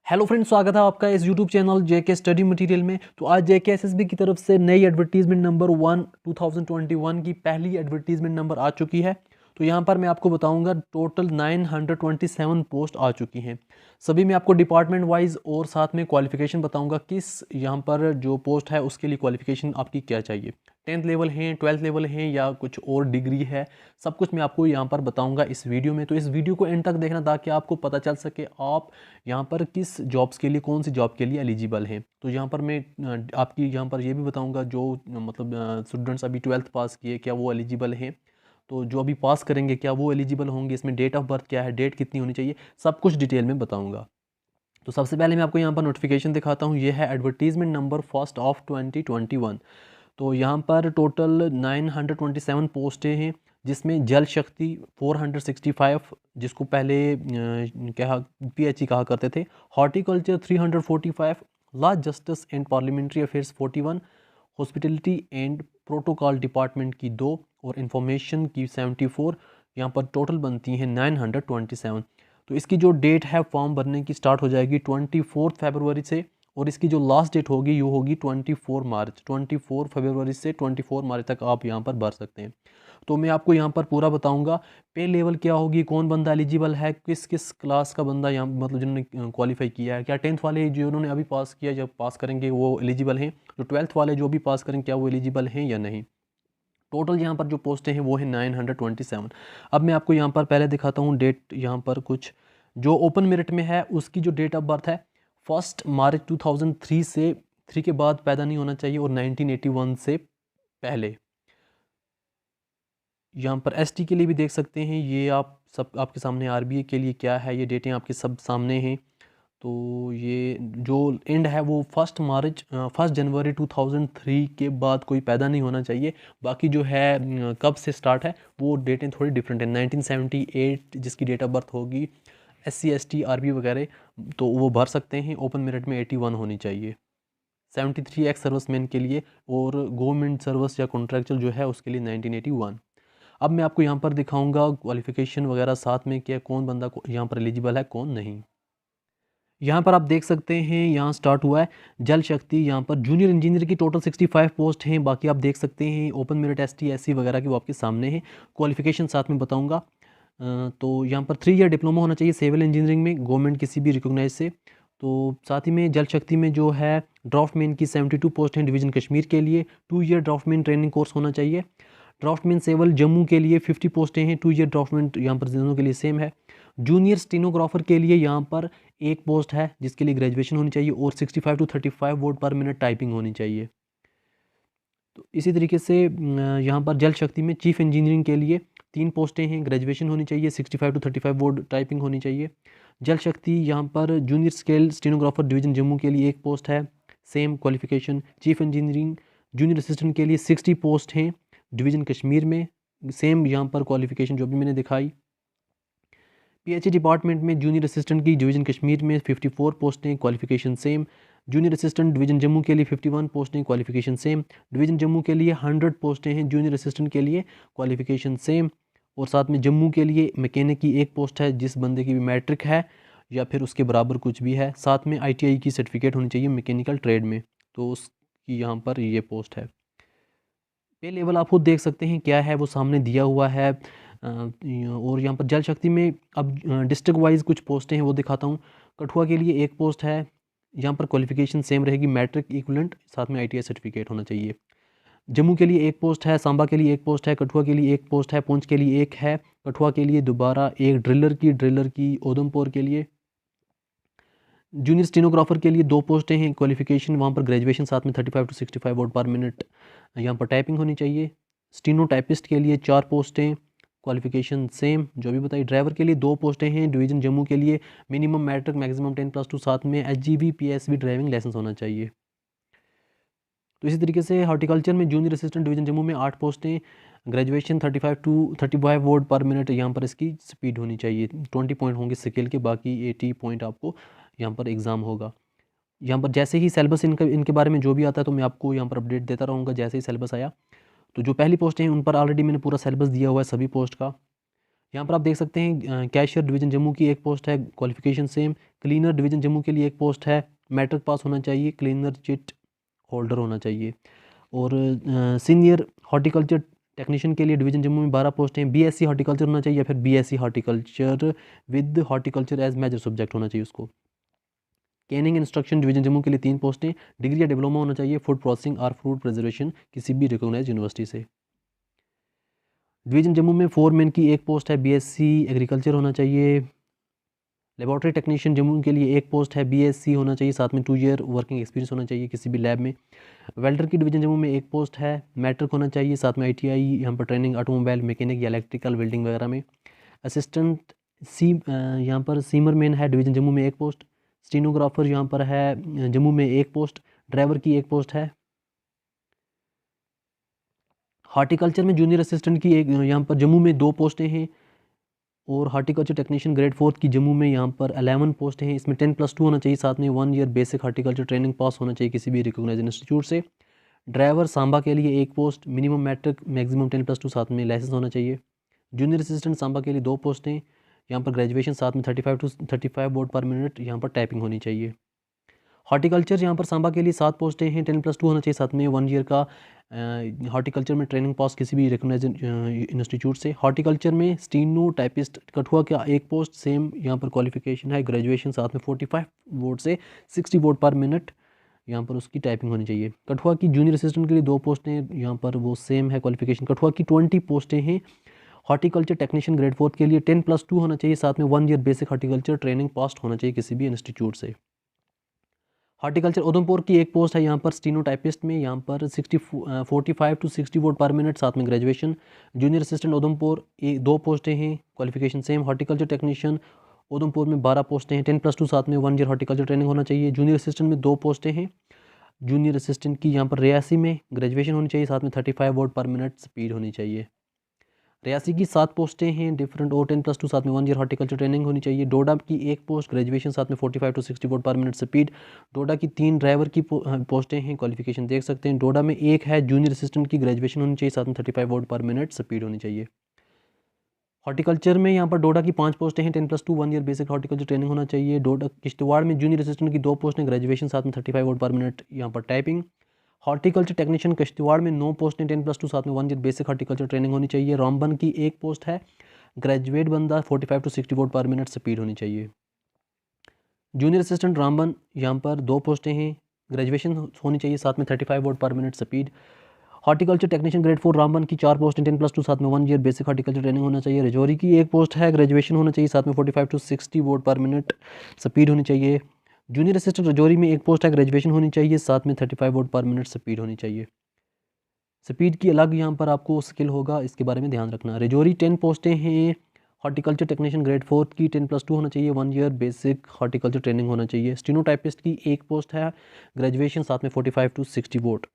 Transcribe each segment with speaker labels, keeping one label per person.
Speaker 1: Hello friends, स्वागत है आपका इस यूट्यूब चैनल जेके स्टडी मटेरियल में। तो आज जेके एसएसबी की तरफ से नई एडवर्टीजमेंट नंबर 1 2021 की पहली एडवर्टीजमेंट नंबर आ चुकी है। तो यहाँ पर मैं आपको बताऊंगा टोटल 927 पोस्ट आ चुकी हैं। सभी में आपको डिपार्टमेंट वाइज और साथ में क्वालिफिकेशन बताऊंगा किस यहाँ पर जो पोस्ट है उसके लिए क्वालिफिकेशन आपकी क्या चाहिए। 10th लेवल है, 12th लेवल है या कुछ और डिग्री है, सब कुछ मैं आपको यहाँ पर बताऊंगा इस वीडियो में। तो इस वीडियो को एंड तक देखना ताकि आपको पता चल सके आप यहाँ पर किस जॉब्स के लिए, कौन सी जॉब के लिए एलिजिबल हैं। तो यहाँ पर मैं आपकी यहाँ पर ये भी बताऊँगा जो मतलब स्टूडेंट्स अभी 12th पास किए क्या वो एलिजिबल हैं। तो जो अभी पास करेंगे क्या वो एलिजिबल होंगे, इसमें डेट ऑफ बर्थ क्या है, डेट कितनी होनी चाहिए, सब कुछ डिटेल में बताऊँगा। तो सबसे पहले मैं आपको यहाँ पर नोटिफिकेशन दिखाता हूँ। ये है एडवर्टीजमेंट नंबर 1 ऑफ 2021। तो यहाँ पर टोटल 927 पोस्टें हैं, जिसमें जल शक्ति 465, जिसको पहले क्या पीएचई कहा करते थे, horticulture 345, law justice and parliamentary affairs 41, hospitality and protocol department की 2 और इंफॉर्मेशन की 74। यहाँ पर टोटल बनती हैं 927। तो इसकी जो डेट है फॉर्म भरने की स्टार्ट हो जाएगी 24 फरवरी से, और इसकी जो लास्ट डेट होगी वो होगी 24 मार्च। 24 फरवरी से 24 मार्च तक आप यहाँ पर भर सकते हैं। तो मैं आपको यहाँ पर पूरा बताऊँगा पे लेवल क्या होगी, कौन बंदा एलिजिबल है, किस किस क्लास का बंदा यहाँ मतलब जिन्होंने क्वालिफाई किया है, क्या 10th वाले जिन्होंने अभी पास किया जब पास करेंगे वो एलिजिबल हैं, जो 12th वाले जो भी पास करेंगे क्या वो एलिजिबल हैं या नहीं। टोटल यहाँ पर जो पोस्टें हैं वो है 927। अब मैं आपको यहाँ पर पहले दिखाता हूँ डेट। यहाँ पर कुछ जो ओपन मेरिट में है उसकी जो डेट ऑफ बर्थ है 1 मार्च 2003 से 3 के बाद पैदा नहीं होना चाहिए, और 1981 से पहले। यहाँ पर एसटी के लिए भी देख सकते हैं, ये आप सब आपके सामने आरबीए के लिए क्या है, ये डेटें आपके सब सामने हैं। तो ये जो एंड है वो 1 जनवरी 2003 के बाद कोई पैदा नहीं होना चाहिए। बाकी जो है कब से स्टार्ट है वो डेटें थोड़ी डिफरेंट है। 1978 जिसकी डेट ऑफ बर्थ होगी, SC ST RB वगैरह तो वो भर सकते हैं। ओपन मेरिट में 81 होनी चाहिए 73 एक्स सर्विसमैन के लिए, और गवर्नमेंट सर्विस या कॉन्ट्रैक्चुअल जो है उसके लिए 1981। अब मैं आपको यहाँ पर दिखाऊंगा क्वालिफिकेशन वगैरह साथ में क्या कौन बंदा यहाँ पर एलिजिबल है कौन नहीं। यहाँ पर आप देख सकते हैं यहाँ स्टार्ट हुआ है जल शक्ति। यहाँ पर जूनियर इंजीनियर की टोटल 65 पोस्ट हैं। बाकी आप देख सकते हैं ओपन मेरिट ST SC वगैरह की वो आपके सामने है। क्वालिफिकेशन साथ में बताऊँगा। तो यहाँ पर 3 ईयर डिप्लोमा होना चाहिए सिविल इंजीनियरिंग में, गवर्नमेंट किसी भी रिकोगनाइज से। तो साथ ही में जल शक्ति में जो है ड्राफ्टमैन की 72 पोस्ट हैं डिवीज़न कश्मीर के लिए। 2 ईयर ड्राफ्टमैन ट्रेनिंग कोर्स होना चाहिए। ड्राफ्टमैन सिविल जम्मू के लिए 50 पोस्टें हैं। 2 ईयर ड्राफ्टमैन यहाँ पर दोनों के लिए सेम है। जूनियर स्टेनोग्राफर के लिए यहाँ पर एक पोस्ट है जिसके लिए ग्रेजुएशन होनी चाहिए, और 65 to 35 word per minute typing होनी चाहिए। तो इसी तरीके से यहाँ पर जल शक्ति में चीफ इंजीनियरिंग के लिए 3 पोस्टें हैं, ग्रेजुएशन होनी चाहिए, 65 to 35 वर्ड टाइपिंग होनी चाहिए। जल शक्ति यहाँ पर junior scale stenographer division Jammu के लिए एक पोस्ट है, same qualification. Chief engineering junior assistant के लिए 60 पोस्ट हैं डिवीज़न कश्मीर में, सेम यहाँ पर क्वालिफिकेशन जो भी मैंने दिखाई। PH डिपार्टमेंट में जूनियर असिस्टेंट की डिवीज़न कश्मीर में 54 पोस्टें, qualification same. Junior assistant division Jammu के लिए 51 पोस्टें, क्वालिफिकेशन सेम। डिवीज़न जम्मू के लिए 100 पोस्टें हैं जूनियर असिस्टेंट के लिए, क्वालिफिकेशन सेम। और साथ में जम्मू के लिए मैकेनिक की एक पोस्ट है जिस बंदे की भी मैट्रिक है या फिर उसके बराबर कुछ भी है। साथ में ITI की सर्टिफिकेट होनी चाहिए मैकेनिकल ट्रेड में, तो उसकी यहाँ पर ये पोस्ट है। पे लेवल आप खुद देख सकते हैं क्या है वो सामने दिया हुआ है। और यहाँ पर जल शक्ति में अब डिस्ट्रिक्ट वाइज कुछ पोस्टें हैं वो दिखाता हूँ। कठुआ के लिए एक पोस्ट है, यहाँ पर क्वालिफिकेशन सेम रहेगी, मैट्रिक इक्विवेलेंट, साथ में ITI सर्टिफिकेट होना चाहिए। जम्मू के लिए एक पोस्ट है, सांबा के लिए एक पोस्ट है, कठुआ के लिए एक पोस्ट है, पुंछ के लिए एक है, कठुआ के लिए दोबारा एक ड्रिलर की उधमपुर के लिए। जूनियर स्टेनोग्राफर के लिए 2 पोस्टें हैं, क्वालिफिकेशन वहाँ पर ग्रेजुएशन साथ में 35 to 65 वर्ड पर मिनट यहाँ पर टाइपिंग होनी चाहिए। स्टीनो टाइपिस्ट के लिए 4 पोस्टें, क्वालिफिकेशन सेम जो भी बताई। ड्राइवर के लिए 2 पोस्टें हैं डिवीज़न जम्मू के लिए, मिनिमम मैट्रिक मैक्सिमम 10+2, साथ में HGV PSV ड्राइविंग लाइसेंस होना चाहिए। तो इसी तरीके से हॉर्टिकल्चर में जूनियर असिस्टेंट डिवीज़न जम्मू में 8 पोस्टें, graduation 35 to 35 word per minute यहाँ पर इसकी स्पीड होनी चाहिए। 20 पॉइंट होंगे स्केल के, बाकी 80 पॉइंट आपको यहाँ पर एग्ज़ाम होगा। यहाँ पर जैसे ही सिलेबस इनके बारे में जो भी आता है तो मैं आपको यहाँ पर अपडेट देता रहूँगा जैसे ही सिलेबस आया। तो जो पहली पोस्ट हैं उन पर ऑलरेडी मैंने पूरा सिलेबस दिया हुआ है सभी पोस्ट का। यहाँ पर आप देख सकते हैं कैशियर डिवीज़न जम्मू की एक पोस्ट है, qualification same. Cleaner division Jammu के लिए एक पोस्ट है, मैट्रिक पास होना चाहिए, क्लीनर चिट होल्डर होना चाहिए। और सीनियर हॉर्टिकल्चर टेक्नीशियन के लिए डिवीज़न जम्मू में 12 पोस्ट हैं। बीएससी हॉर्टिकल्चर होना चाहिए या फिर BSc horticulture with horticulture as major subject होना चाहिए उसको। कैनिंग इंस्ट्रक्शन डिवीज़न जम्मू के लिए 3 पोस्टें, डिग्री या डिप्लोमा होना चाहिए फूड प्रोसेसिंग और फूड प्रिजर्वेशन किसी भी रिकॉग्नाइज यूनिवर्सिटी से। डिवीज़न जम्मू में फोरमैन की एक पोस्ट है, बीएससी एग्रीकल्चर होना चाहिए। लेबॉर्ट्री टेक्नीशियन जम्मू के लिए एक पोस्ट है, बीएससी होना चाहिए, साथ में 2 ईयर वर्किंग एक्सपीरियंस होना चाहिए किसी भी लैब में। वेल्डर की डिवीज़न जम्मू में एक पोस्ट है, मैट्रिक होना चाहिए, साथ में आईटीआई यहाँ पर ट्रेनिंग ऑटोमोबाइल मैकेनिक या इलेक्ट्रिकल वेल्डिंग वगैरह में। असिस्टेंट यहाँ पर सीमर मैन है डिवीज़न जम्मू में एक पोस्ट। स्टीनोग्राफर यहाँ पर है जम्मू में एक पोस्ट। ड्राइवर की एक पोस्ट है। हार्टिकल्चर में जूनियर असिस्टेंट की एक यहाँ पर जम्मू में 2 पोस्टें हैं। और हार्टिकल्चर टेक्नीशियन ग्रेड 4 की जम्मू में यहाँ पर 11 पोस्ट हैं। इसमें 10+2 होना चाहिए, साथ में 1 ईयर बेसिक हार्टिकल्चर ट्रेनिंग पास होना चाहिए किसी भी रिकॉग्नाइज्ड इंस्टीट्यूट से। ड्राइवर सांबा के लिए एक पोस्ट, मिनिमम मैट्रिक मैक्सिमम 10+2, साथ में लाइसेंस होना चाहिए। जूनियर असिस्टेंट सांबा के लिए 2 पोस्टें, यहाँ पर ग्रेजुएशन साथ में 35 to 35 वर्ड पर मिनट यहाँ पर टाइपिंग होनी चाहिए। हॉर्टिकल्चर यहाँ पर सांबा के लिए 7 पोस्टें हैं, 10+2 होना चाहिए, साथ में 1 ईयर का हॉर्टिकल्चर में ट्रेनिंग पास किसी भी रिकॉग्नाइज्ड इंस्टीट्यूट से। हॉर्टिकल्चर में स्टीनो टाइपिस्ट कठुआ का एक पोस्ट, सेम यहाँ पर क्वालिफिकेशन है, ग्रेजुएशन साथ में 45 वर्ड से 60 वर्ड पर मिनट यहाँ पर उसकी टाइपिंग होनी चाहिए। कठुआ की जूनियर असिस्टेंट के लिए 2 पोस्टें यहाँ पर वो सेम है क्वालिफिकेशन। कठुआ की 20 पोस्टें हैं। हॉर्टिकल्चर टेक्नीशियन ग्रेड 4 के लिए 10+2 होना चाहिए, साथ में 1 ईयर बेसिक हॉर्टिकल्चर ट्रेनिंग पास होना चाहिए किसी भी इंस्टीट्यूट से। हॉर्टिकल्चर उधमपुर की एक पोस्ट है यहाँ पर स्टीनो टाइपिस्ट में, यहाँ पर 45 to 60 वर्ड पर मिनट, साथ में ग्रेजुएशन। जूनियर असिस्टेंट उधमपुर 2 पोस्टें हैं, qualification same. Horticulture technician Udhampur में 12 पोस्टें हैं, 10+2, साथ में 1 ईयर हॉर्टिकल्चर ट्रेनिंग होना चाहिए। जूनियर असिस्टेंट में 2 पोस्टें हैं। जूनियर असिस्टेंट की यहाँ पर रियासी में ग्रेजुएशन होनी चाहिए, साथ में 35 वर्ड पर मिनट स्पीड होनी चाहिए। रियासी की 7 पोस्टें हैं डिफरेंट, और 10+2, साथ में 1 ईयर हॉर्टिकल्चर ट्रेनिंग होनी चाहिए। डोडा की एक पोस्ट, ग्रेजुएशन साथ में 45 to 60 word per minute speed. Doda की 3 ड्राइवर की पोस्टें हैं, क्वालिफिकेशन देख सकते हैं। डोडा में एक है जूनियर असिस्टेंट की, ग्रेजुएशन होनी चाहिए, साथ में 35 वर्ड पर मिनट स्पीड होनी चाहिए। हॉर्टिकल्चर में यहाँ पर डोडा की 5 पोस्टें हैं, 10+2, 1 ईयर बेसिक हॉर्टिकल्चर ट्रेनिंग होना चाहिए। डोडा किश्तवाड़ में जूनियर असिस्टेंट की 2 पोस्टें, ग्रेजुएशन साथ में 35 वर्ड पर मिनट यहाँ पर टाइपिंग। हॉर्टिकल्चर टेक्नीशियन किश्तवाड़ में 9 पोस्टें, 10+2, साथ में 1 ईयर बेसिक हॉर्टिकल्चर ट्रेनिंग होनी चाहिए। रामबन की एक पोस्ट है, ग्रेजुएट बंदा, 45 to 60 word per minute speed होनी चाहिए। जूनियर असिस्टेंट रामबन यहाँ पर 2 पोस्टें हैं, ग्रेजुएशन होनी चाहिए, साथ में 35 word per minute speed. Horticulture technician grade 4 Ramban की 4 पोस्टें, 10+2, साथ में 1 ईयर बेसिक हॉर्टिकल्चर ट्रेनिंग होना चाहिए। रजौरी की एक पोस्ट है, ग्रेजुएशन होना चाहिए, साथ में 45 to 60 word per minute speed होनी चाहिए। जूनियर असिस्टेंट रजौरी में एक पोस्ट है, ग्रेजुएशन होनी चाहिए, साथ में 35 वर्ड पर मिनट स्पीड होनी चाहिए। स्पीड की अलग यहाँ पर आपको स्किल होगा, इसके बारे में ध्यान रखना। रजौरी 10 पोस्टें हैं, हॉर्टिकल्चर टेक्नीशियन ग्रेड 4 की 10+2 होना चाहिए, 1 ईयर बेसिक हॉर्टिकल्चर ट्रेनिंग होना चाहिए। स्टीनोटाइपिस्ट की एक पोस्ट है, ग्रेजुएशन साथ में 45 to 60 वर्ड।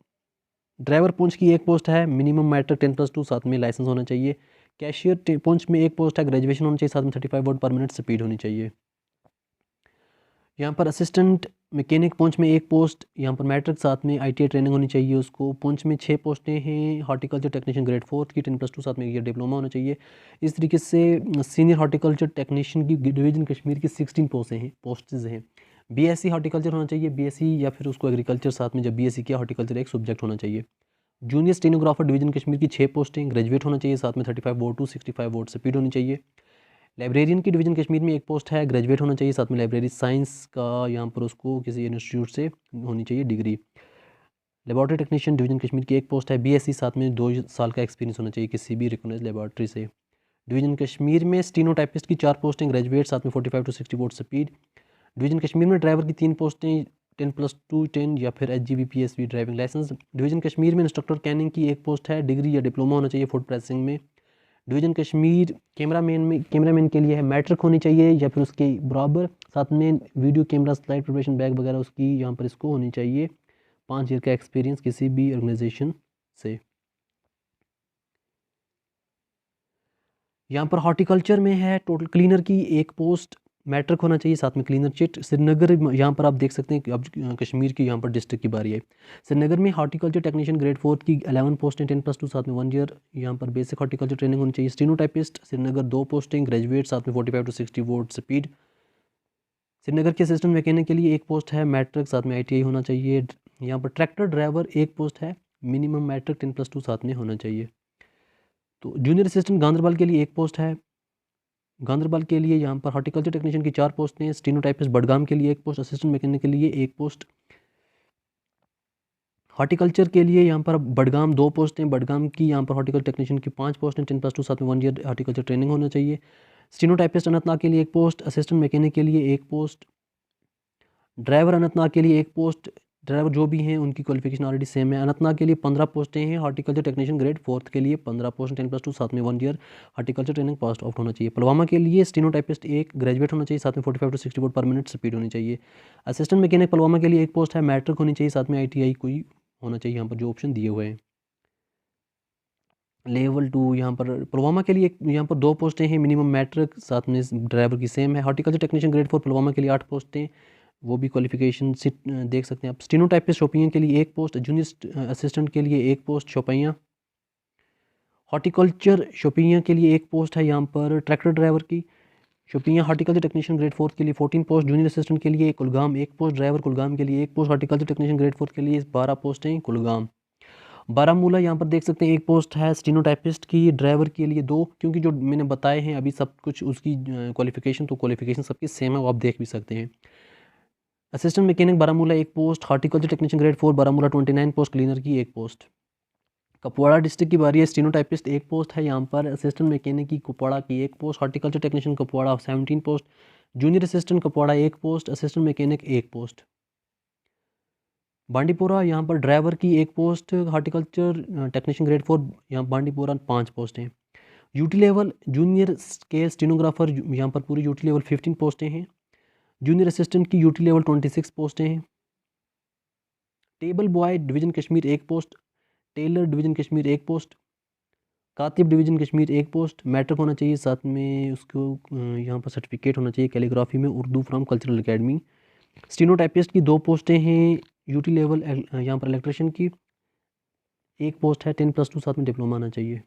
Speaker 1: ड्राइवर पुंछ की एक पोस्ट है, मिनिमम मैट्रिक 10+2, साथ में लाइसेंस होना चाहिए। कैशियर पुंछ में एक पोस्ट है, ग्रेजुएशन होना चाहिए, साथ में 35 वर्ड पर मिनट स्पीड होनी चाहिए। यहाँ पर असिस्टेंट मैकेनिक पुंछ में एक पोस्ट, यहाँ पर मैट्रिक साथ में आईटीआई ट्रेनिंग होनी चाहिए उसको। पुंछ में 6 पोस्टें हैं, हॉर्टिकल्चर टेक्नीशियन ग्रेड 4 की 10+2, साथ में ये डिप्लोमा होना चाहिए। इस तरीके से सीनियर हॉर्टिकल्चर टेक्नीशियन की डिवीजन कश्मीर की 16 पोस्टेज हैं। बीएससी हॉर्टिकल्चर होना चाहिए, बीएससी या फिर उसको एग्रीकल्चर, साथ में जब बीएससी किया हॉर्टिकल्चर एक सब्जेक्ट होना चाहिए। जूनियर स्टेनोग्राफर डिवीजन कश्मीर की 6 पोस्टें, ग्रेजुएट होना चाहिए, साथ में 35 वर्ड to 65 वर्ड स्पीड होनी चाहिए। लाइब्रेरियन की डिवीज़न कश्मीर में एक पोस्ट है, ग्रेजुएट होना चाहिए, साथ में लाइब्रेरी साइंस का यहाँ पर उसको किसी इंस्टीट्यूट से होनी चाहिए degree. Laboratory technician division Kashmir की एक पोस्ट है, बीएससी, साथ में 2 साल का एक्सपीरियंस होना चाहिए किसी भी रिकॉग्नाइज्ड लेबॉर्ट्री से। डिवीज़न कश्मीर में स्टीनोटाइपिस्ट की 4 पोस्टें, ग्रेजुएट, साथ में 45 to 60 word speed. Division Kashmir में ड्राइवर की 3 पोस्टें, 10+2, 10 या फिर HGV/PSV driving licence. Division Kashmir में इंस्ट्रक्टर कैनिंग की एक पोस्ट है, डिग्री या डिप्लोमा होना चाहिए फूड प्रोसेसिंग में। डिवीज़न कश्मीर कैमरामैन के लिए है, मैट्रिक होनी चाहिए या फिर उसके बराबर, साथ में video camera slide preparation bag वगैरह उसकी यहाँ पर इसको होनी चाहिए, 5 ईयर का एक्सपीरियंस किसी भी ऑर्गेनाइजेशन से। यहाँ पर हॉर्टिकल्चर में है टोटल क्लीनर की एक पोस्ट, मैट्रिक होना चाहिए, साथ में क्लीनर चिट। श्रीनगर यहाँ पर आप देख सकते हैं कि अब कश्मीर की यहाँ पर डिस्ट्रिक्ट की बारी है। श्रीनगर में हार्टिकल्चर टेक्नीशियन ग्रेड 4 की 11 पोस्टें 10+2 साथ में 1 ईयर यहाँ पर बेसिक हार्टिकल्चर ट्रेनिंग होनी चाहिए। स्टीनोटाइपिस्ट श्रीनगर 2 पोस्टें ग्रेजुएट साथ में 45 to 60 वोट स्पीड। श्रीनगर के असिस्टेंट मैकेनिक के लिए 1 पोस्ट है, मैट्रिक साथ में ITI होना चाहिए। यहाँ पर ट्रैक्टर ड्राइवर 1 पोस्ट है, मिनिमम मैट्रिक 10+2 साथ में होना चाहिए। तो जूनियर असिस्टेंट गांधरबल के लिए 1 पोस्ट है। गांधरबल के लिए यहाँ पर हार्टिकल्चर टेक्नीशियन की 4 पोस्ट हैं। स्टीनोटाइपिस्ट बडगाम के लिए 1 पोस्ट, असिस्टेंट मैकेनिक के लिए 1 पोस्ट। हार्टिकल्चर के लिए यहाँ पर बडगाम 2 पोस्ट हैं। बडगाम की यहाँ पर हार्टिकल्चर टेक्नीशियन की 5 पोस्ट हैं, 10+2 साथ में 1 ईयर हार्टिकल्चर ट्रेनिंग होना चाहिए। स्टीनोटाइपिस्ट अनंतनाग के लिए 1 पोस्ट, असिस्टेंट मैकेनिक के लिए 1 पोस्ट। ड्राइवर अनंतनाग के लिए 1 पोस्ट। ड्राइवर जो भी हैं उनकी क्वालिफिकेशन ऑलरेडी सेम है। अनंतनाग के लिए 15 पोस्टें हैं। हार्टिकल्चर टेक्नीशियन ग्रेड 4 के लिए 15 पोस्ट, 10+2 साथ में 1 year horticulture training pass out होना चाहिए। पुलवामा के लिए स्टीनोटाइपिस्ट 1 ग्रेजुएट होना चाहिए, साथ में 45 to 60 वोट पर मिनट स्पीड होनी चाहिए। असिस्टेंट मैकेनिक पुलवामा के लिए 1 पोस्ट है, मैट्रिक होनी चाहिए, साथ में ITI कोई होना चाहिए। यहाँ पर जो ऑप्शन दिए हुए हैं लेवल 2 यहाँ पर पुलवामा के लिए यहाँ पर 2 पोस्टें हैं, मिनिमम मैट्रिक साथ में ड्राइवर की सेम है। हार्टिकल्चर टेक्नीशियन ग्रेड 4 पुलवामा के लिए 8 पोस्टें, वो भी क्वालिफिकेशन से देख सकते हैं आप। स्टीनोटाइपिस्ट शोपियाँ के लिए 1 पोस्ट, जूनियर असिस्टेंट के लिए 1 पोस्ट शोपियाँ। हार्टिकल्चर शोपियाँ के लिए 1 पोस्ट है यहाँ पर ट्रैक्टर ड्राइवर की। शोपियाँ हार्टिकल्चर टेक्नीशियन ग्रेड 4 के लिए 14 पोस्ट, जूनियर असिस्टेंट के लिए कुलगाम 1 पोस्ट, ड्राइवर कुलगाम के लिए 1 पोस्ट। हार्टिकल्चर टेक्नीशियन ग्रेड 4 के लिए 12 पोस्टें कुलगाम। बारामूला यहाँ पर देख सकते हैं 1 पोस्ट है स्टीनोटाइपिस्ट की, ड्राइवर के लिए 2, क्योंकि जो मैंने बताए हैं अभी सब कुछ उसकी क्वालिफिकेशन तो क्वालिफिकेशन सबकी सेम है, वो आप देख भी सकते हैं। Assistant mechanic Baramulla 1 post, horticulture technician grade 4 Baramulla 29 post, cleaner की 1 पोस्ट। कुपवाड़ा डिस्ट्रिक्ट की बारी है। स्टीनोटाइपिस्ट 1 पोस्ट है यहाँ पर, असिस्टेंट मैकेनिक की कुपवाड़ा की 1 post, horticulture technician Kupwara 17 post, junior assistant Kupwara 1 post, assistant mechanic 1 post. Bandipora यहाँ पर ड्राइवर की 1 पोस्ट, हार्टिकल्चर टेक्नीशियन ग्रेड 4 यहाँ बांडीपुरा 5 पोस्ट हैं। UT level junior scale stenographer यहाँ पर पूरी यूटी लेवल 15 पोस्टें हैं। जूनियर असिस्टेंट की यूटी लेवल 26 पोस्टें हैं। Table boy division Kashmir 1 post, tailor division Kashmir 1 post, कातिब डिवीज़न कश्मीर 1 पोस्ट। मैट्रिक होना चाहिए, साथ में उसको यहाँ पर सर्टिफिकेट होना चाहिए कैलीग्राफी में Urdu from cultural academy. Stenotypist की 2 पोस्टें हैं, यूटी लेवल यहाँ पर इलेक्ट्रिशियन की 1 पोस्ट है, 10+2 साथ में डिप्लोमा आना चाहिए।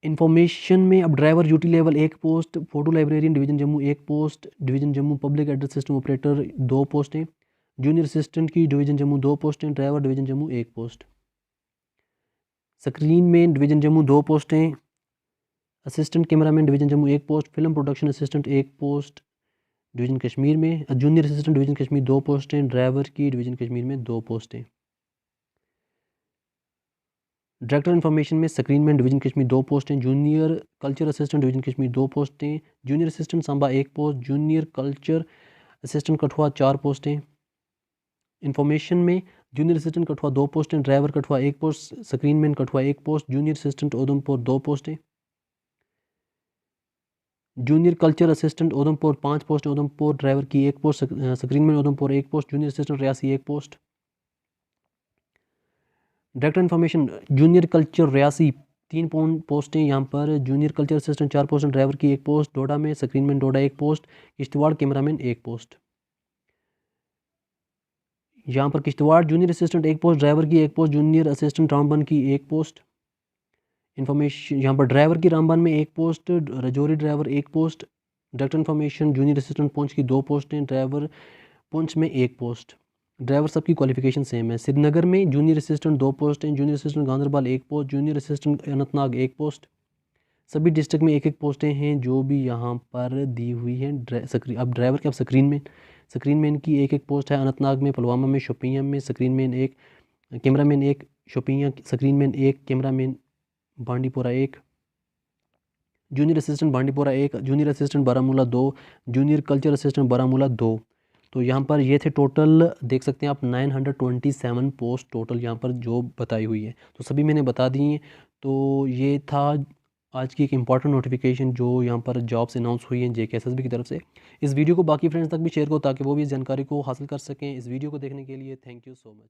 Speaker 1: इन्फॉर्मेशन में अब driver UT level 1 post, photo librarian division Jammu 1 post, division Jammu public address system operator 2 पोस्टें, जूनियर असिस्टेंट की डिवीज़न जम्मू 2 पोस्टें, driver division Jammu 1 post. Screen man division Jammu 2 पोस्टें, assistant cameraman division Jammu 1 post, film production assistant 1 post division Kashmir में, junior assistant division Kashmir 2 पोस्टें, driver की division Kashmir में 2 पोस्टें। Director information में स्क्रीन मैन डिवीज़न कश्मीर 2 पोस्टें, junior culture assistant division Kashmir 2 पोस्टें, junior assistant Samba 1 post, junior culture assistant Kathua 4 पोस्टें। इन्फॉर्मेशन में जूनियर असिस्टेंट कठुआ 2 पोस्टें, driver Kathua 1 post, screen man Kathua 1 post, junior assistant Udhampur 2 पोस्टें, junior culture assistant Udhampur 5 post Udhampur, driver की 1 post, screen man Udhampur 1 post, junior assistant Reasi 1 post. Director information junior culture Reasi 3 पोस्टें यहाँ पर, junior culture assistant 4 post, driver की 1 post, डोडा में screen man डोडा 1 post, Kishtwar cameraman 1 post. यहाँ पर Kishtwar junior assistant 1 post, driver की 1 post, junior assistant Ramban की 1 पोस्ट। इन्फॉर्मेशन यहाँ पर ड्राइवर की रामबन में 1 post, Rajouri driver 1 post. Director information junior assistant Poonch की 2 पोस्टें, ड्राइवर पुंछ में 1 पोस्ट। ड्राइवर सबकी क्वालिफिकेशन सेम है। श्रीनगर में जूनियर असिस्टेंट 2 पोस्ट हैं, junior assistant Ganderbal 1 post, junior assistant Anantnag 1 post. सभी डिस्ट्रिक्ट में 1-1 पोस्टें हैं जो भी यहाँ पर दी हुई हैं। अब ड्राइवर के अब स्क्रीन मैन की 1-1 पोस्ट है, अनंतनाग में, पुलवामा में, शोपियां में screen man 1, cameraman 1, Shopian screen man 1, cameraman Bandipora 1, junior assistant Bandipora 1, junior assistant Baramulla 2, junior culture assistant Baramulla 2। तो यहाँ पर ये थे टोटल, देख सकते हैं आप 927 पोस्ट टोटल यहाँ पर जो बताई हुई है, तो सभी मैंने बता दी हैं। तो ये था आज की एक इम्पॉर्टेंट नोटिफिकेशन जो यहाँ पर जॉब्स अनाउंस हुई हैं JKSSB की तरफ से। इस वीडियो को बाकी फ्रेंड्स तक भी शेयर करो ताकि वो भी इस जानकारी को हासिल कर सकें। इस वीडियो को देखने के लिए थैंक यू सो मच।